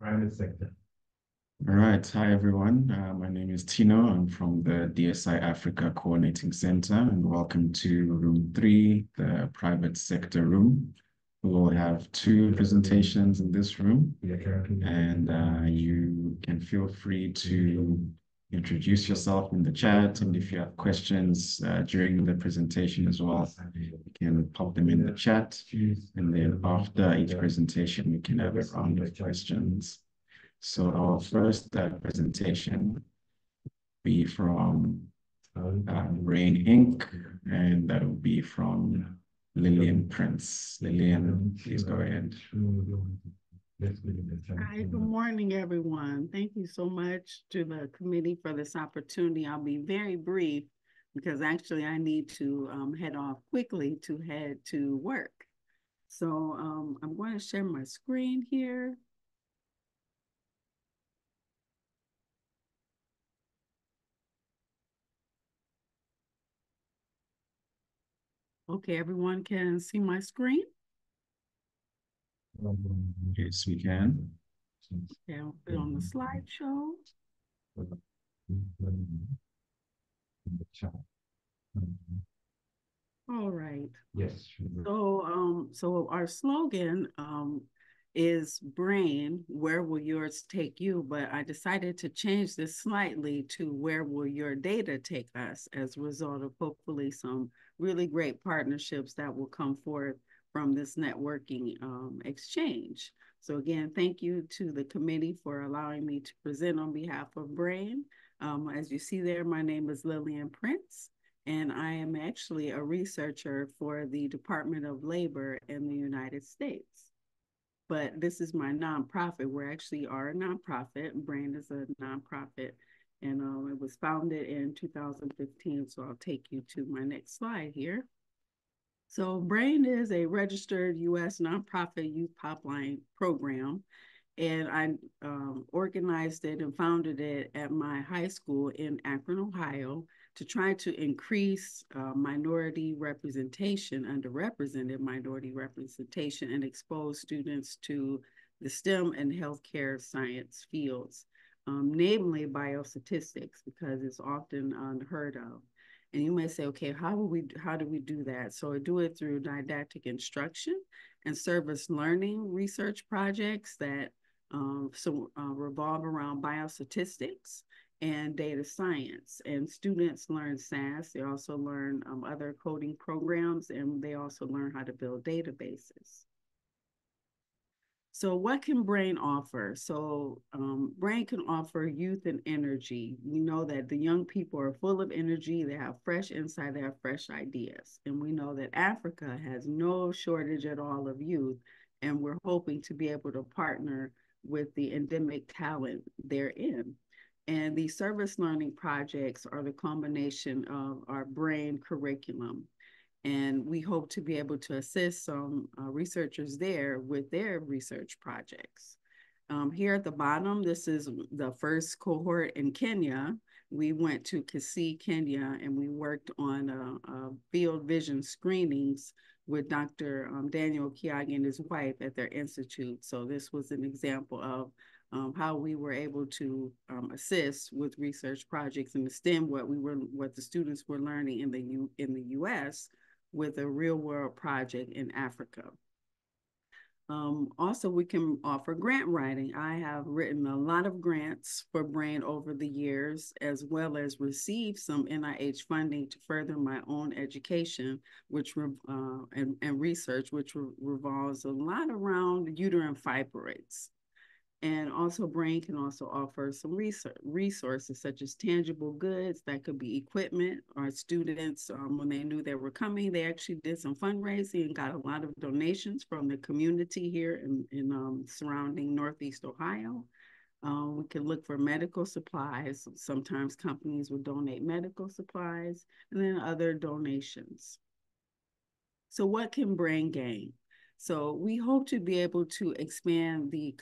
private sector. All right. Hi, everyone. My name is Tino. I'm from the DSI Africa Coordinating Center, and welcome to room 3, the private sector room. We will have 2 presentations in this room, and you can feel free to introduce yourself in the chat. And if you have questions during the presentation as well, you can pop them in the chat. And then after each presentation, we can have a round of questions. So our first presentation be from Brain Inc., and that will be from Lillian Prince. Lillian, please go ahead. Hi, good morning, everyone. Thank you so much to the committee for this opportunity. I'll be very brief because actually I need to head off quickly to head to work. So I'm going to share my screen here. Okay, everyone can see my screen? Yes, we can. Okay, I'll put it on the slideshow. All right. Yes. So our slogan is brain, where will yours take you? But I decided to change this slightly to where will your data take us, as a result of hopefully some really great partnerships that will come forth from this networking exchange. So again, thank you to the committee for allowing me to present on behalf of Brain. As you see there, my name is Lillian Prince, and I am actually a researcher for the Department of Labor in the United States. But this is my nonprofit. We actually are a nonprofit. Brain is a nonprofit, and it was founded in 2015. So I'll take you to my next slide here. So Brain is a registered U.S. nonprofit youth pipeline program, and I organized it and founded it at my high school in Akron, Ohio, to try to increase minority representation, underrepresented minority representation, and expose students to the STEM and healthcare science fields, namely biostatistics, because it's often unheard of. And you may say, okay, how do we do that? So I do it through didactic instruction and service learning research projects that revolve around biostatistics and data science. And students learn SAS. They also learn other coding programs, and they also learn how to build databases. So what can Brain offer? So Brain can offer youth and energy. We know that the young people are full of energy. They have fresh insight. They have fresh ideas. And we know that Africa has no shortage at all of youth. And we're hoping to be able to partner with the endemic talent therein. And the service learning projects are the combination of our Brain curriculum. And we hope to be able to assist some researchers there with their research projects. Here at the bottom, this is the first cohort in Kenya. We went to Kisii, Kenya, and we worked on field vision screenings with Dr. Daniel Kiagi and his wife at their institute. So this was an example of how we were able to assist with research projects in the STEM, what the students were learning in the U.S. with a real world project in Africa. Also, we can offer grant writing. I have written a lot of grants for Brain over the years, as well as received some NIH funding to further my own education, and research, which revolves a lot around uterine fibroids. And also Brain can also offer some resources such as tangible goods that could be equipment. Our students, when they knew they were coming, they actually did some fundraising and got a lot of donations from the community here in surrounding Northeast Ohio. We can look for medical supplies. Sometimes companies will donate medical supplies, and then other donations. So what can Brain gain? So we hope to be able to expand the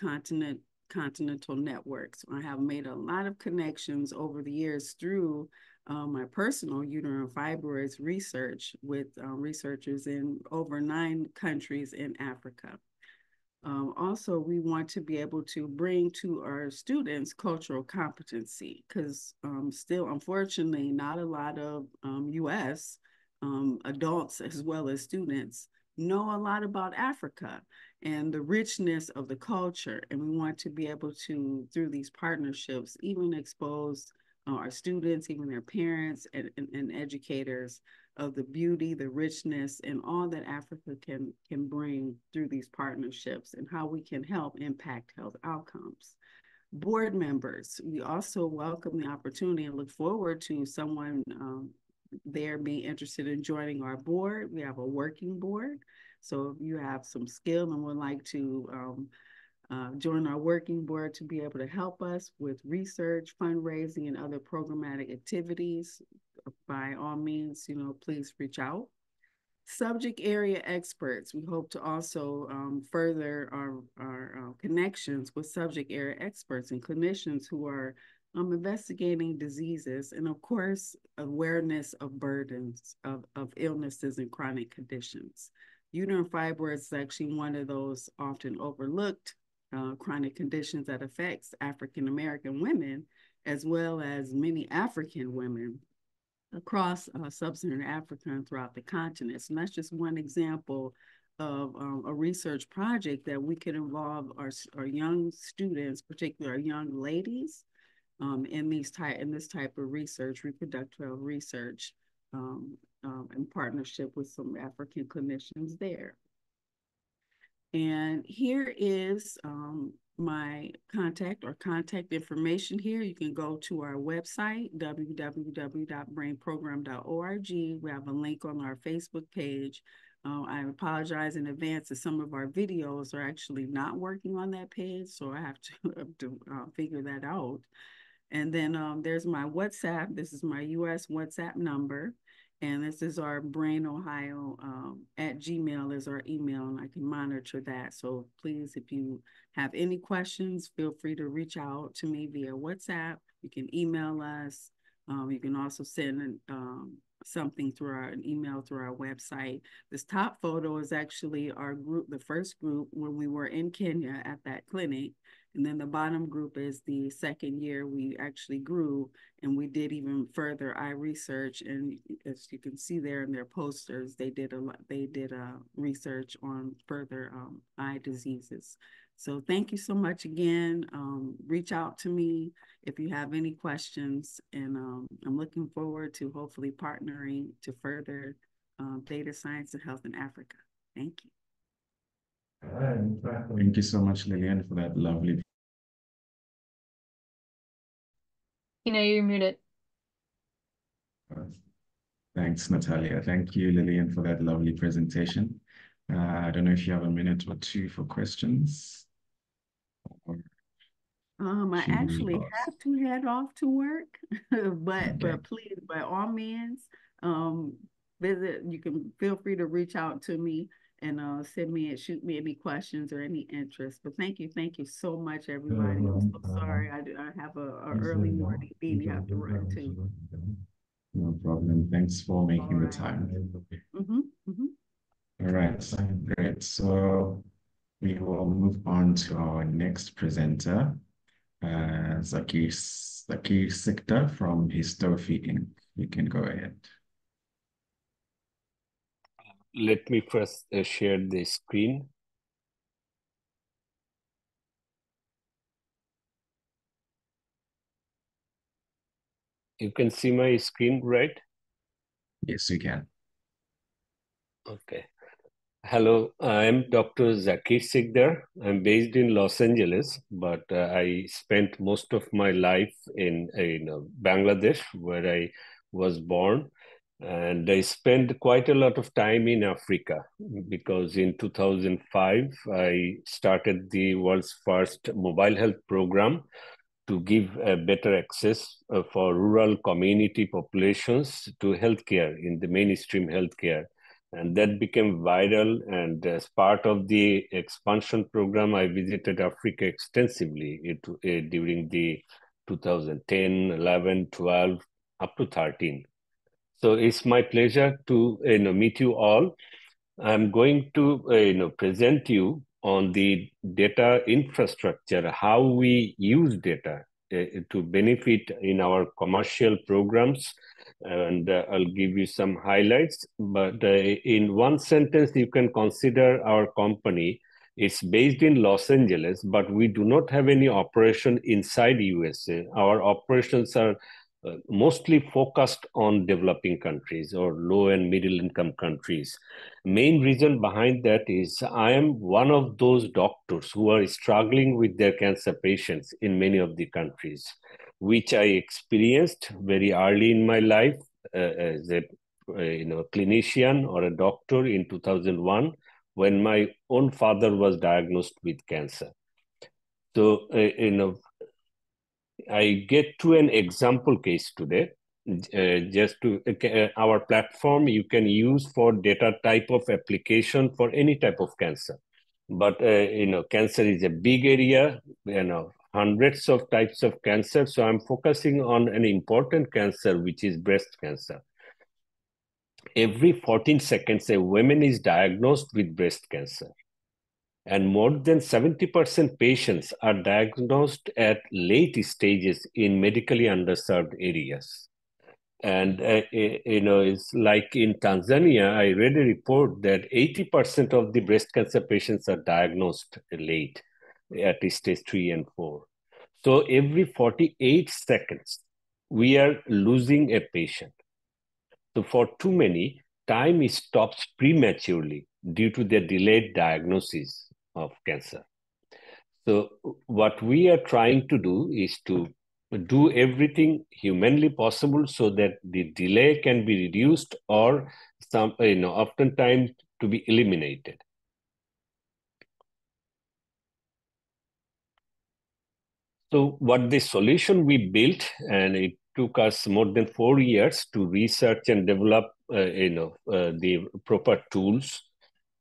continental networks. I have made a lot of connections over the years through my personal uterine fibroids research with researchers in over 9 countries in Africa. Also, we want to be able to bring to our students cultural competency because still, unfortunately, not a lot of U.S. Adults as well as students know a lot about Africa and the richness of the culture. And we want to be able to, through these partnerships, even expose our students, even their parents and educators of the beauty, the richness, and all that Africa can bring through these partnerships and how we can help impact health outcomes. Board members, we also welcome the opportunity and look forward to someone there being interested in joining our board. We have a working board. So if you have some skill and would like to join our working board to be able to help us with research, fundraising, and other programmatic activities, by all means, please reach out. Subject area experts, we hope to also further our connections with subject area experts and clinicians who are investigating diseases and, of course, awareness of burdens of illnesses and chronic conditions. Uterine fibroids is actually one of those often overlooked chronic conditions that affects African American women, as well as many African women across sub-Saharan Africa and throughout the continent. And that's just one example of a research project that we could involve our young students, particularly our young ladies, in this type of research, reproductive research, in partnership with some African clinicians there. And here is my contact information here. You can go to our website, www.brainprogram.org. We have a link on our Facebook page. I apologize in advance that some of our videos are actually not working on that page, so I have to figure that out. And then there's my WhatsApp. This is my US WhatsApp number. And this is our BrainOhio @gmail is our email, and I can monitor that. So please, if you have any questions, feel free to reach out to me via WhatsApp. You can email us. You can also send something through an email through our website. This top photo is actually our group, the first group when we were in Kenya at that clinic. And then the bottom group is the second year we actually grew, and we did even further eye research. And as you can see there in their posters, they did research on further eye diseases. So thank you so much again. Reach out to me if you have any questions, and I'm looking forward to hopefully partnering to further data science and health in Africa. Thank you. Thank you so much, Lillian, for that lovely. You're muted. Thanks, Natalia. Thank you, Lillian, for that lovely presentation. I don't know if you have a minute or two for questions. I actually have to head off to work, but please, by all means, visit. You can feel free to reach out to me and shoot me any questions or any interest. But thank you so much, everybody. I'm so sorry. I have a early morning meeting you have to run to. No problem. Thanks for making the time. All right, great. So we will move on to our next presenter, Zakir Sikder from Histofi Inc. You can go ahead. Let me first share the screen. You can see my screen, right? Yes, you can. Okay. Hello, I'm Dr. Zakir Sikder. I'm based in Los Angeles, but I spent most of my life in Bangladesh, where I was born. And I spent quite a lot of time in Africa because in 2005, I started the world's first mobile health program to give better access for rural community populations to healthcare in the mainstream healthcare. And that became viral. And as part of the expansion program, I visited Africa extensively during the 2010, 11, 12, up to 13. So it's my pleasure to meet you all. I'm going to present you on the data infrastructure, how we use data to benefit in our commercial programs. And I'll give you some highlights. But in one sentence, you can consider our company. It's based in Los Angeles, but we do not have any operation inside USA. Our operations are mostly focused on developing countries or low and middle income countries. Main reason behind that is I am one of those doctors who are struggling with their cancer patients in many of the countries, which I experienced very early in my life as a clinician or a doctor in 2001 when my own father was diagnosed with cancer. So, I get to an example case today. Just to our platform you can use for data type of application for any type of cancer, but cancer is a big area, hundreds of types of cancer, so I'm focusing on an important cancer, which is breast cancer. Every 14 seconds a woman is diagnosed with breast cancer, and more than 70% patients are diagnosed at late stages in medically underserved areas. And, it's like in Tanzania, I read a report that 80% of the breast cancer patients are diagnosed late at stage 3 and 4. So every 48 seconds, we are losing a patient. So for too many, time stops prematurely due to the delayed diagnosis of cancer. So what we are trying to do is to do everything humanly possible so that the delay can be reduced or oftentimes to be eliminated. So what the solution we built, and it took us more than 4 years to research and develop, the proper tools,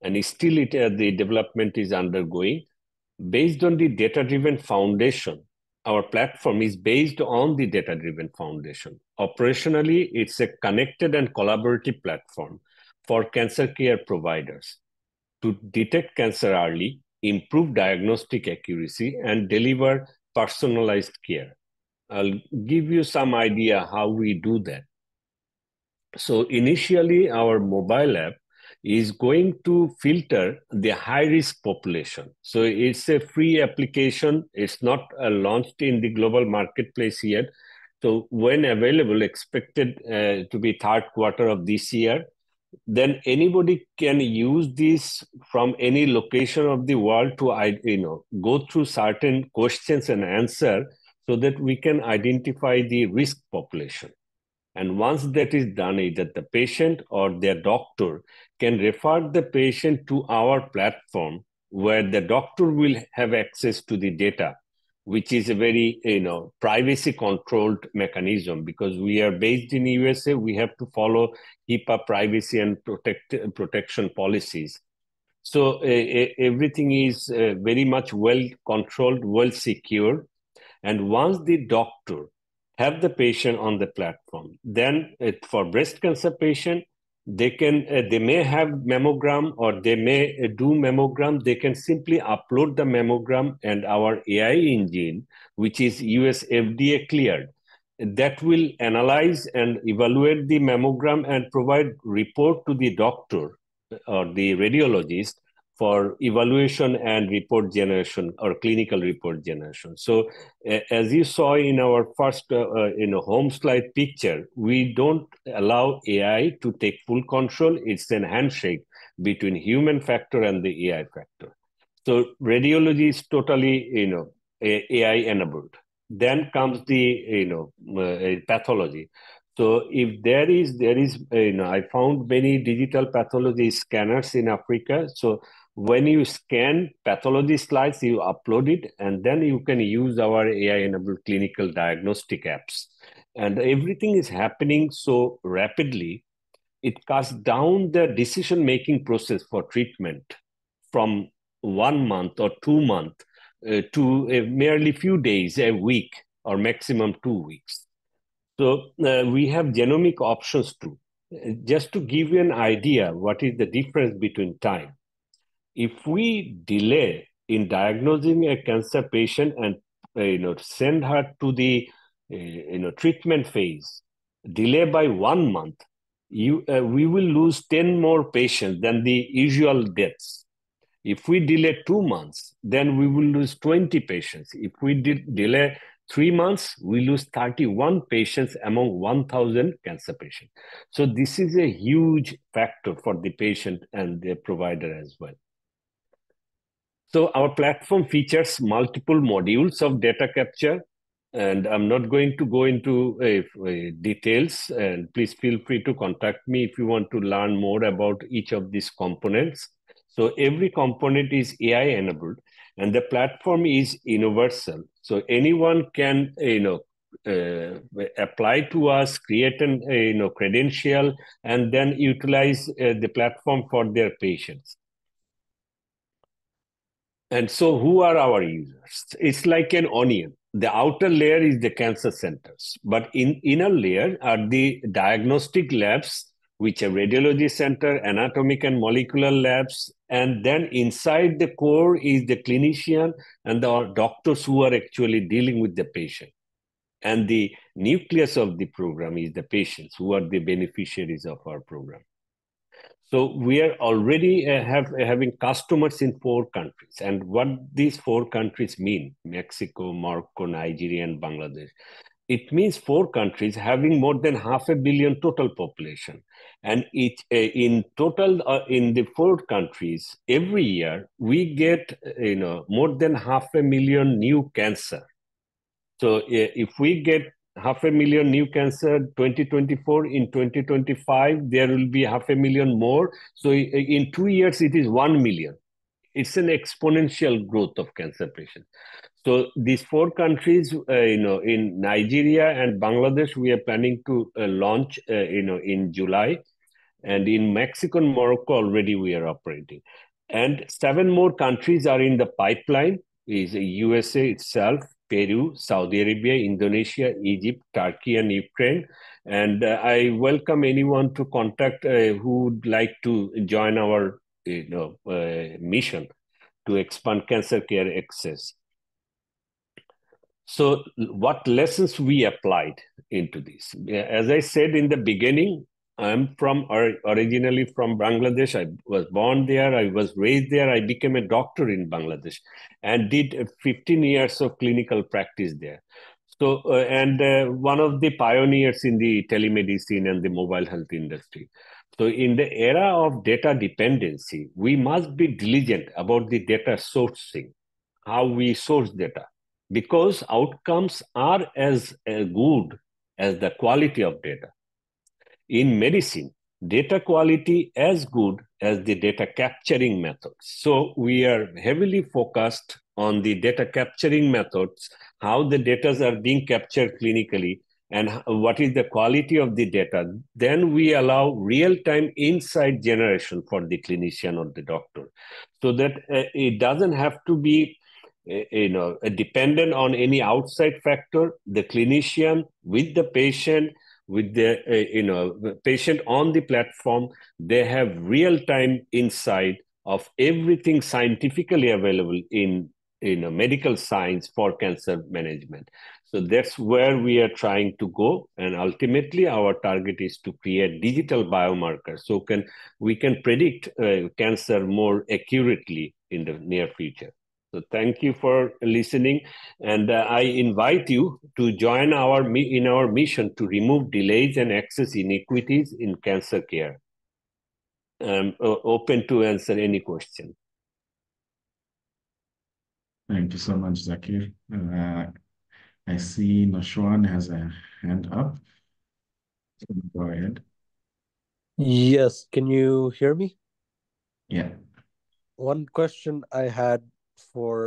and still the development is undergoing. Based on the data-driven foundation, our platform is based on the data-driven foundation. Operationally, it's a connected and collaborative platform for cancer care providers to detect cancer early, improve diagnostic accuracy, and deliver personalized care. I'll give you some idea how we do that. So initially, our mobile app is going to filter the high-risk population. So it's a free application. It's not launched in the global marketplace yet. So when available, expected to be third quarter of this year, then anybody can use this from any location of the world to go through certain questions and answer so that we can identify the risk population. And once that is done, either the patient or their doctor can refer the patient to our platform where the doctor will have access to the data, which is a very privacy controlled mechanism. Because we are based in USA, we have to follow HIPAA privacy and protection policies. So everything is very much well controlled, well secured. And once the doctor have the patient on the platform, then for breast cancer patient, they may have mammogram or they may do mammogram. They can simply upload the mammogram, and our AI engine, which is US FDA cleared, that will analyze and evaluate the mammogram and provide report to the doctor or the radiologist for evaluation and report generation or clinical report generation. So as you saw in our first home slide picture, we don't allow AI to take full control. It's an handshake between human factor and the AI factor. So radiology is totally AI enabled. Then comes the pathology. So if there is I found many digital pathology scanners in Africa. So when you scan pathology slides, you upload it, and then you can use our AI-enabled clinical diagnostic apps. And everything is happening so rapidly, it cuts down the decision-making process for treatment from 1 month or 2 months to merely few days, a week, or maximum 2 weeks. So we have genomic options too. Just to give you an idea, what is the difference between time? If we delay in diagnosing a cancer patient and send her to the treatment phase, delay by 1 month, we will lose 10 more patients than the usual deaths. If we delay 2 months, then we will lose 20 patients. If we delay 3 months, we lose 31 patients among 1,000 cancer patients. So this is a huge factor for the patient and the provider as well. So our platform features multiple modules of data capture, and I'm not going to go into details, and please feel free to contact me if you want to learn more about each of these components. So every component is AI enabled, and the platform is universal. So anyone can, apply to us, create an, credential, and then utilize the platform for their patients. And so who are our users? It's like an onion. The outer layer is the cancer centers, but in inner layer are the diagnostic labs, which are radiology center, anatomic and molecular labs. And then inside the core is the clinician and the doctors who are actually dealing with the patient. And the nucleus of the program is the patients who are the beneficiaries of our program. So we are already having customers in 4 countries. And what these 4 countries mean, Mexico, Morocco, Nigeria, and Bangladesh. It means 4 countries having more than 500 million total population. And in total, in the 4 countries, every year, we get more than 500 million new cancer. So if we get 500 million new cancer 2024, in 2025 there will be 500 million more. So in 2 years it is 1 million. It's an exponential growth of cancer patients. So these 4 countries, in Nigeria and Bangladesh, we are planning to launch, in July, and in Mexico and Morocco already we are operating, and 7 more countries are in the pipeline. Is USA itself, Peru, Saudi Arabia, Indonesia, Egypt, Turkey, and Ukraine. And I welcome anyone to contact who would like to join our mission to expand cancer care access. So what lessons we applied into this? As I said in the beginning, I'm originally from Bangladesh. I was born there. I was raised there. I became a doctor in Bangladesh and did 15 years of clinical practice there. So, one of the pioneers in the telemedicine and the mobile health industry. So in the era of data dependency, we must be diligent about the data sourcing, how we source data, because outcomes are as good as the quality of data. In medicine, data quality as good as the data capturing methods. So we are heavily focused on the data capturing methods, how the data are being captured clinically, and what is the quality of the data. Then we allow real-time insight generation for the clinician or the doctor, so that it doesn't have to be dependent on any outside factor. The clinician with the patient, with the patient on the platform, they have real-time insight of everything scientifically available in medical science for cancer management. So that's where we are trying to go, and ultimately our target is to create digital biomarkers so we can predict cancer more accurately in the near future. So thank you for listening, and I invite you to join in our mission to remove delays and access inequities in cancer care. I'm open to answer any question. Thank you so much, Zakir. I see Nashwan has a hand up. So go ahead. Yes, can you hear me? Yeah. One question I had for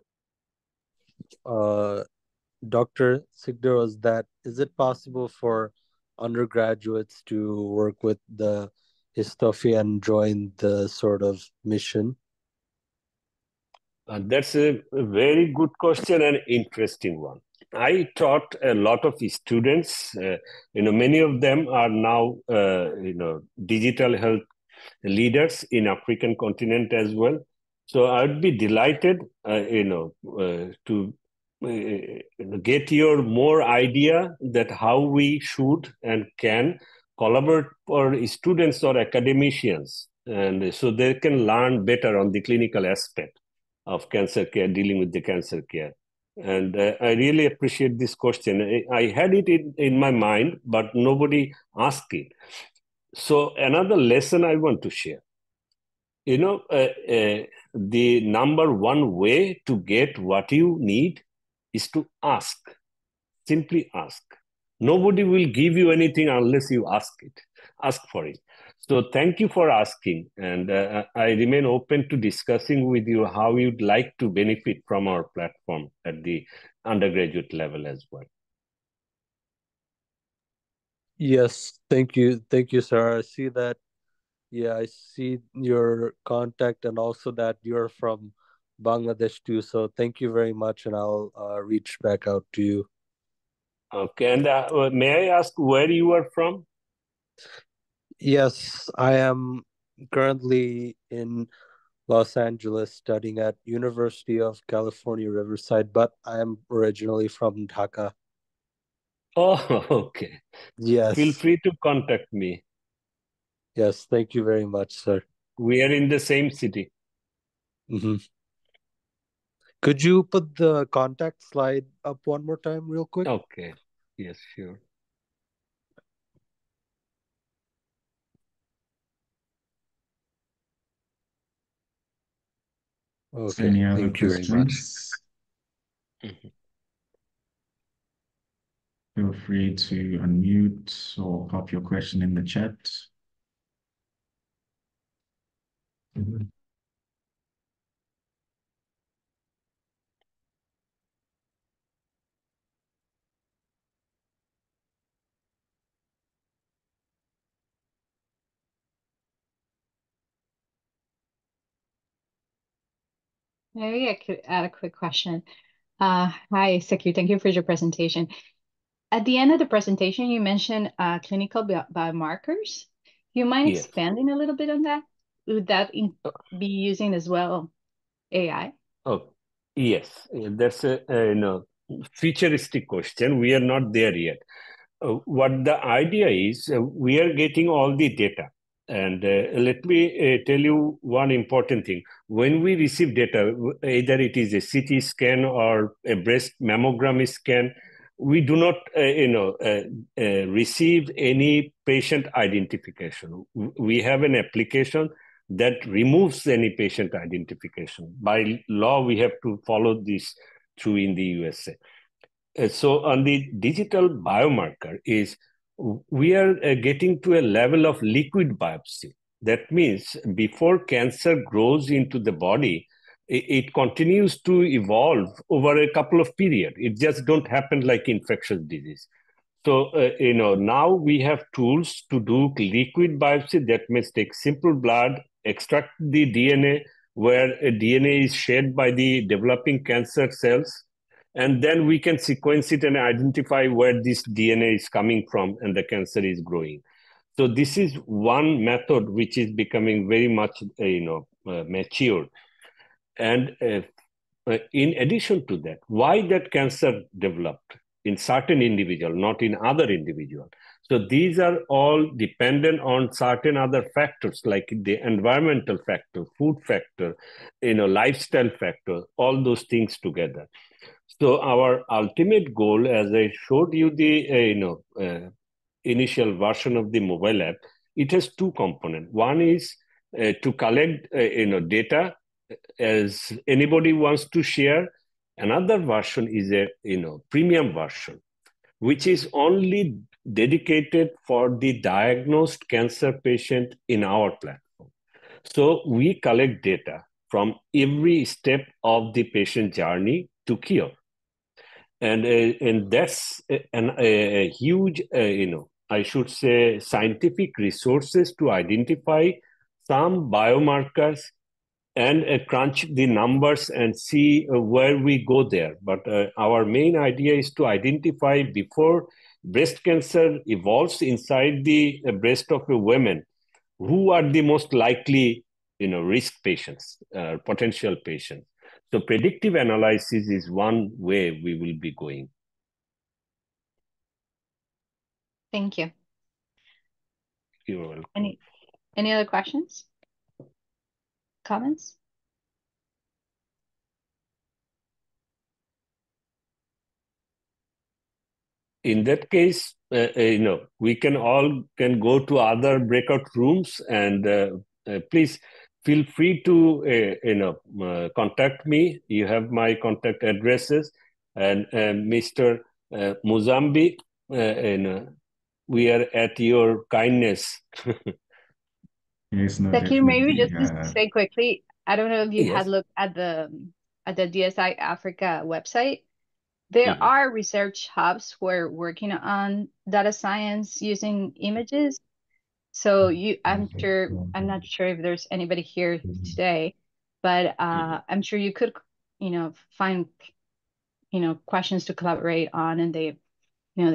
Dr. Sigder was that, is it possible for undergraduates to work with the Histophy and join the sort of mission? That's a very good question and interesting one. I taught a lot of students. Many of them are now, digital health leaders in African continent as well. So I'd be delighted, to get your more idea that how we should and can collaborate for students or academicians, and so they can learn better on the clinical aspect of cancer care, dealing with the cancer care. And I really appreciate this question. I had it in my mind, but nobody asked it. So another lesson I want to share. The number one way to get what you need is to ask. Simply ask. Nobody will give you anything unless you ask it. Ask for it. So thank you for asking. And I remain open to discussing with you how you'd like to benefit from our platform at the undergraduate level as well. Yes, thank you. Thank you, sir. I see that. Yeah, I see your contact and also that you're from Bangladesh too. So thank you very much, and I'll reach back out to you. Okay, and may I ask where you are from? Yes, I am currently in Los Angeles studying at University of California, Riverside, but I am originally from Dhaka. Oh, okay. Yes. Feel free to contact me. Yes, thank you very much, sir. We are in the same city. Mm-hmm. Could you put the contact slide up one more time real quick? Okay. Yes, sure. Okay. Any other Thank you very much. questions? Feel free to unmute or pop your question in the chat. Maybe I could add a quick question. Hi, Sakir. Thank you for your presentation. At the end of the presentation, you mentioned clinical biomarkers. Do you mind Yes. expanding a little bit on that? Would that be using as well AI? Oh, yes. That's a futuristic question. We are not there yet. What the idea is, we are getting all the data. And let me tell you one important thing. When we receive data, either it is a CT scan or a breast mammogram scan, we do not, receive any patient identification. We have an application that removes any patient identification. By law, we have to follow this through in the USA. So on the digital biomarker is we are getting to a level of liquid biopsy. That means before cancer grows into the body, it continues to evolve over a couple of periods. It just don't happen like infectious disease. So, now we have tools to do liquid biopsy. That means take simple blood, extract the DNA, where a DNA is shed by the developing cancer cells, and then we can sequence it and identify where this DNA is coming from and the cancer is growing. So this is one method which is becoming very much, mature. And in addition to that, why that cancer developed in certain individual, not in other individual. So these are all dependent on certain other factors like the environmental factor, food factor, lifestyle factor, all those things together. So our ultimate goal, as I showed you the initial version of the mobile app, it has two components. One is to collect data as anybody wants to share. Another version is a premium version, which is only dedicated for the diagnosed cancer patient in our platform. So we collect data from every step of the patient journey to cure. And that's a huge, I should say, scientific resources to identify some biomarkers and crunch the numbers and see where we go there. But our main idea is to identify before breast cancer evolves inside the breast of a woman, who are the most likely risk patients, potential patients. So predictive analysis is one way we will be going. Thank you. You're welcome. Any other questions? Comments? In that case, we can go to other breakout rooms, and please feel free to contact me. You have my contact addresses, and Mr. Muzambi, we are at your kindness. Yes, no, Zakir, maybe definitely. just to say quickly, I don't know if you had Yes. looked at the DSI Africa website. There are research hubs who are working on data science using images. So I'm not sure if there's anybody here today, but I'm sure you could, find, questions to collaborate on, and they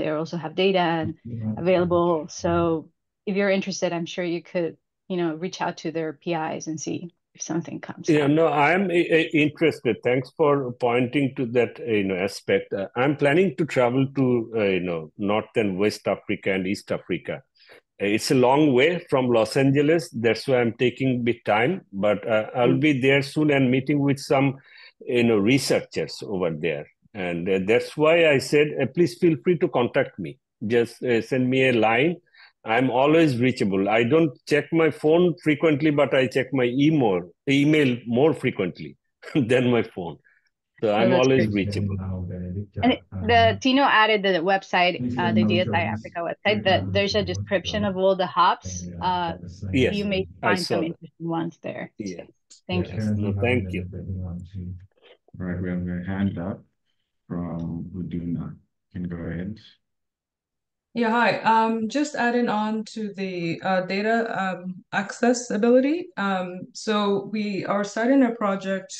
also have data and available. So if you're interested, I'm sure you could, reach out to their PIs and see if something comes Yeah, up. no, I'm interested. Thanks for pointing to that, aspect. I'm planning to travel to, North and West Africa and East Africa. It's a long way from Los Angeles. That's why I'm taking a bit time, but I'll be there soon and meeting with some, researchers over there. And that's why I said, please feel free to contact me. Just send me a line. I'm always reachable. I don't check my phone frequently, but I check my email more frequently than my phone. So I'm that's always great. reachable. And the Tino added the website, the DSI Africa website, that there's a description of all the hubs. Yes, You may I find some saw that. interesting ones there. Yeah. Thank you. Yes. No, thank you. All right, we have a hand up from Uduna. You can go ahead. Yeah, hi. Just adding on to the data accessibility. So we are starting a project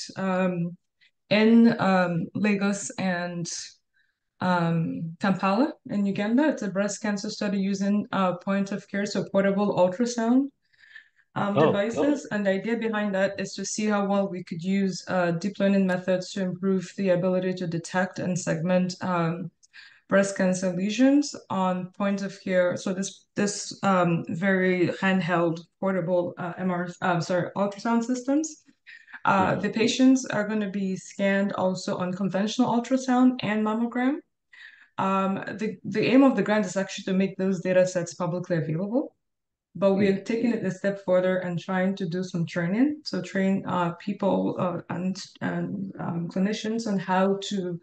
in Lagos and Kampala in Uganda. It's a breast cancer study using point of care, so portable ultrasound devices. And the idea behind that is to see how well we could use deep learning methods to improve the ability to detect and segment breast cancer lesions on point of care. So this very handheld portable ultrasound systems. The patients are going to be scanned also on conventional ultrasound and mammogram. The aim of the grant is actually to make those data sets publicly available, but we're taking it a step further and trying to do some training. So train people and clinicians on how to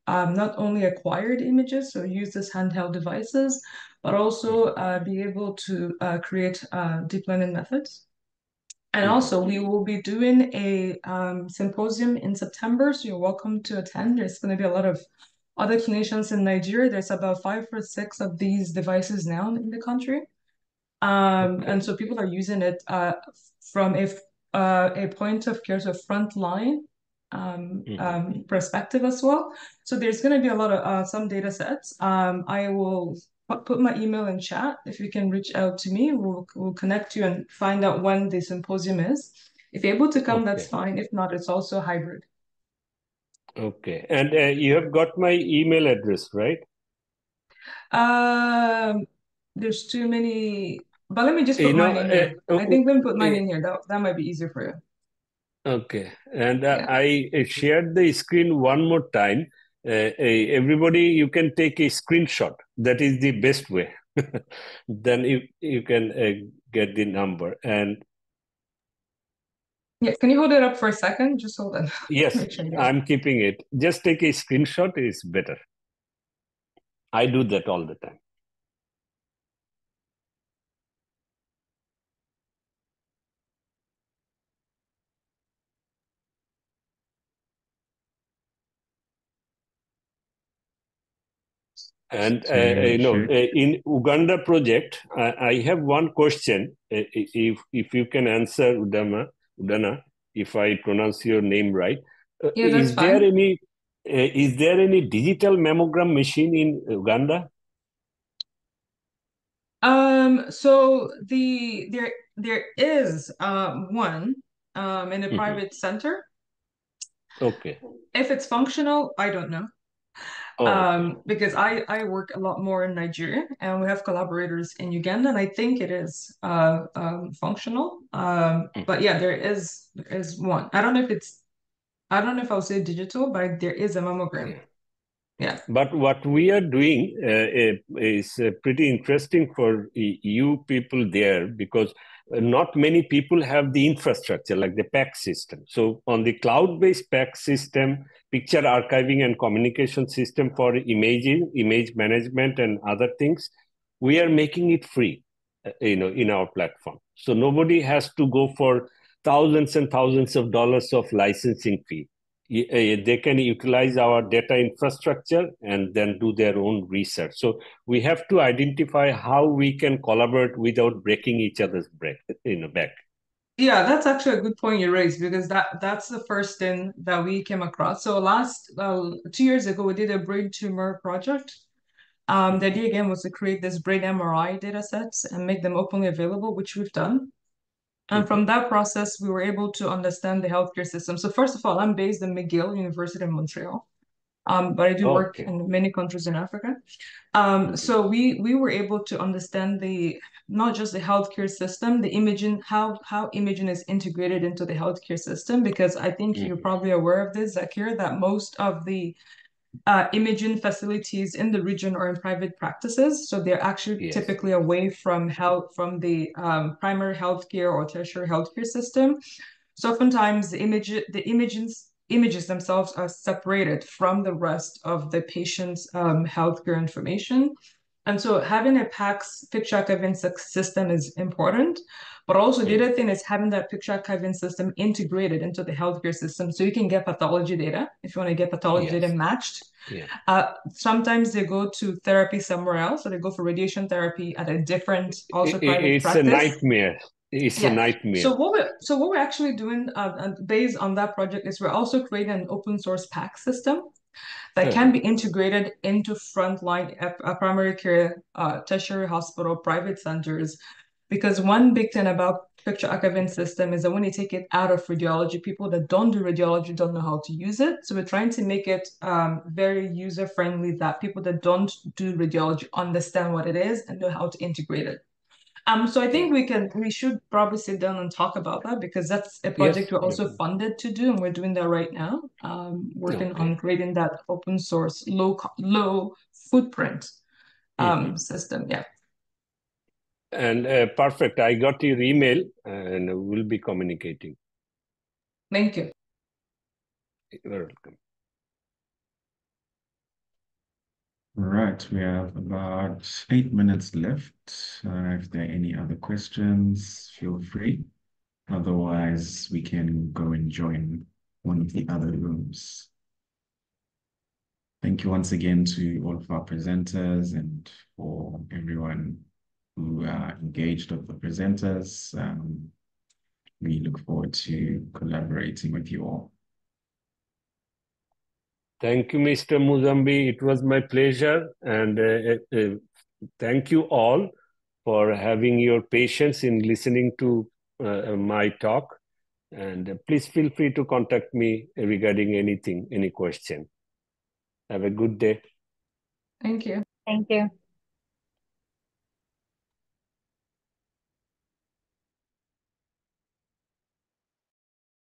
not only acquire the images, so use these handheld devices, but also be able to create deep learning methods. And also, we will be doing a symposium in September, so you're welcome to attend. There's going to be a lot of other clinicians in Nigeria. There's about 5 or 6 of these devices now in the country. And so people are using it from a point of care, so frontline perspective as well. So there's going to be a lot of some data sets. I will put my email in chat. If you can reach out to me, we'll connect you and find out when the symposium is. If you're able to come, that's fine. If not, it's also hybrid. Okay. And you have got my email address, right? There's too many, but let me just put mine in here. I think let me put mine in here. That might be easier for you. Okay. And I shared the screen one more time. Everybody, you can take a screenshot. That is the best way. Then you can get the number. And yeah, can you hold it up for a second? Just hold it. Yes, I'm keeping it. Just take a screenshot, it's better. I do that all the time. And in Uganda project, I have one question. If you can answer, Udana, if I pronounce your name right, yeah, that's fine. Is there any digital mammogram machine in Uganda? So there there is one in a private center. Okay. If it's functional, I don't know. Okay. Because I work a lot more in Nigeria, and we have collaborators in Uganda, and I think it is functional. But yeah, there is one. I don't know if I'll say digital, but there is a mammogram. Yeah. Yeah. But what we are doing is pretty interesting for you people there, because not many people have the infrastructure like the PACS system. So on the cloud-based PACS system, picture archiving and communication system for imaging, image management and other things, we are making it free, in our platform. So nobody has to go for thousands and thousands of dollars of licensing fee. They can utilize our data infrastructure and then do their own research. So we have to identify how we can collaborate without breaking each other's back. Yeah, that's actually a good point you raised, because that's the first thing that we came across. So 2 years ago, we did a brain tumor project. The idea again was to create this brain MRI data sets and make them openly available, which we've done. And from that process, we were able to understand the healthcare system. So first of all, I'm based in McGill University in Montreal, but I do work in many countries in Africa. So we were able to understand not just the healthcare system, the imaging, how imaging is integrated into the healthcare system, because I think you're probably aware of this, Zakir, that most of the imaging facilities in the region are in private practices, so they're actually typically away from the primary healthcare or tertiary healthcare system. So oftentimes the images themselves are separated from the rest of the patient's healthcare information. And so having a PACS picture archiving system is important, but also the other thing is having that picture archiving system integrated into the healthcare system, so you can get pathology data if you want to get pathology data matched. Sometimes they go to therapy somewhere else, so they go for radiation therapy at a different private practice. It's a nightmare. It's a nightmare. So what we're actually doing based on that project is we're also creating an open source PACS system that can be integrated into frontline primary care, tertiary hospital, private centers. Because one big thing about picture archiving system is that when you take it out of radiology, people that don't do radiology don't know how to use it. So we're trying to make it very user-friendly, that people that don't do radiology understand what it is and know how to integrate it. So I think we should probably sit down and talk about that, because that's a project we're also funded to do, and we're doing that right now, working on creating that open source, low footprint system. Yeah. And perfect. I got your email, and we'll be communicating. Thank you. You're welcome. All right, we have about 8 minutes left. If there are any other questions, feel free. Otherwise, we can go and join one of the other rooms. Thank you once again to all of our presenters and for everyone who engaged with the presenters. We look forward to collaborating with you all. Thank you, Mr. Muzambi. It was my pleasure. And thank you all for having your patience in listening to my talk. And please feel free to contact me regarding anything, any question. Have a good day. Thank you. Thank you.